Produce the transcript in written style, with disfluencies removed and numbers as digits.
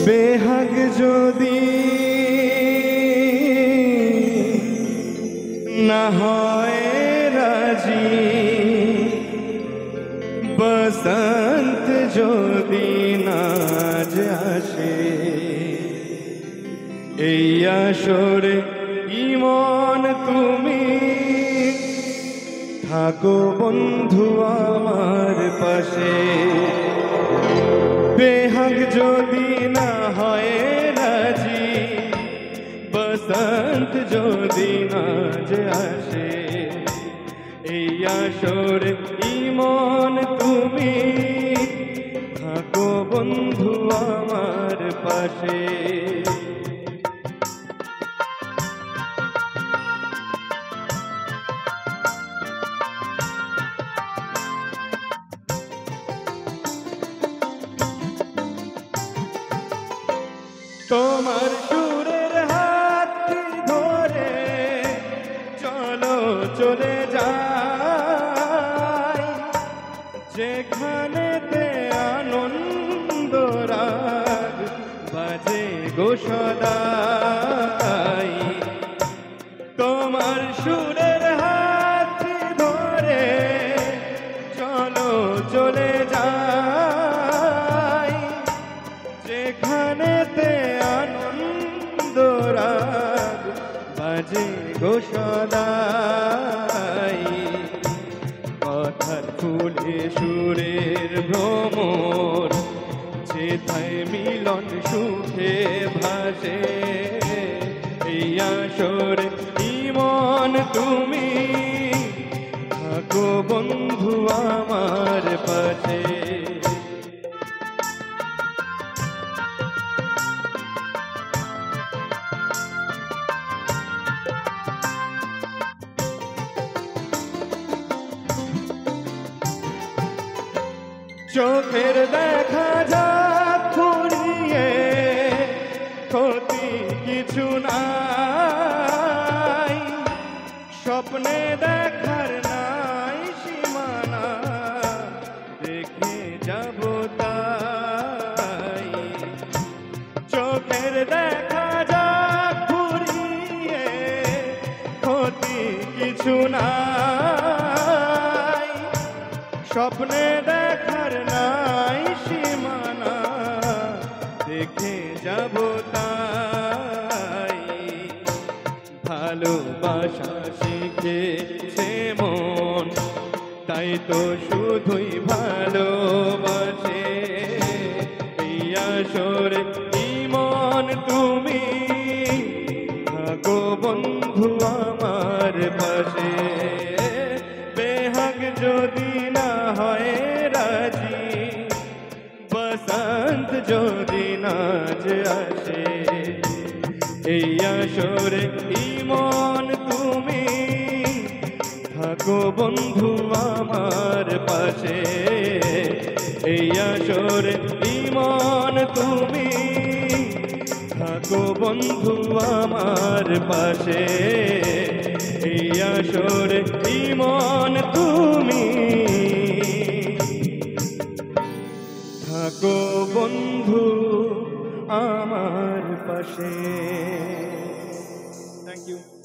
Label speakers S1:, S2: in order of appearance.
S1: বেহাগ যদি না হয় রাজি, বসন্ত যদি নাজ আসে, এই আসরে ইমন তুমি থাকো বন্ধু আমার পাশে। বেহাগ যদি না হয় রাজি, বসন্ত যদি নাজ আসে, এই আসরে ইমন তুমি থাকো বন্ধু আমার পাশে। তোমার সুরের হাত ধরে চলো চলে যাই, যেখানেতে আনন্দ রাগ বাজে গো সদাই। তোমার সুরের হাত ধরে চলো চলে যাই, যেখানেতে আনন্দ রাগ বাজে গো সদাই। কথার ফুলে সুরের ভ্রমর, যেথায় মিলন সুখে ভাসে, এই আসরে ইমন তুমি থাকো বন্ধু আমার পাশে। চোখের দেখা যাক ফুরিয়ে, ক্ষতি কিছু নাই, স্বপ্নে দেখার নাই সীমানা, দেখে যাব তাই। চোখের দেখা যাক ফুরিয়ে, ক্ষতি কিছু নাই, স্বপ্নে দেখার নাই সীমানা, দেখে যাব তাই। ভালোবাসা শিখেছে মন, তাই তো শুধুই ভালোবাসে, এই আসরে ইমন তুমি থাকো বন্ধু আমার পাশে। বেহাগ যদি না হয় রাজি, বসন্ত যদি নাজ আসে, এই আসরে ইমন তুমি থাকো বন্ধু আমার পাশে। এই আসরে ইমন তুমি থাকো বন্ধু আমার পাশে। এই আসরে ইমন তুমি থাকো বন্ধু আমার পাশে।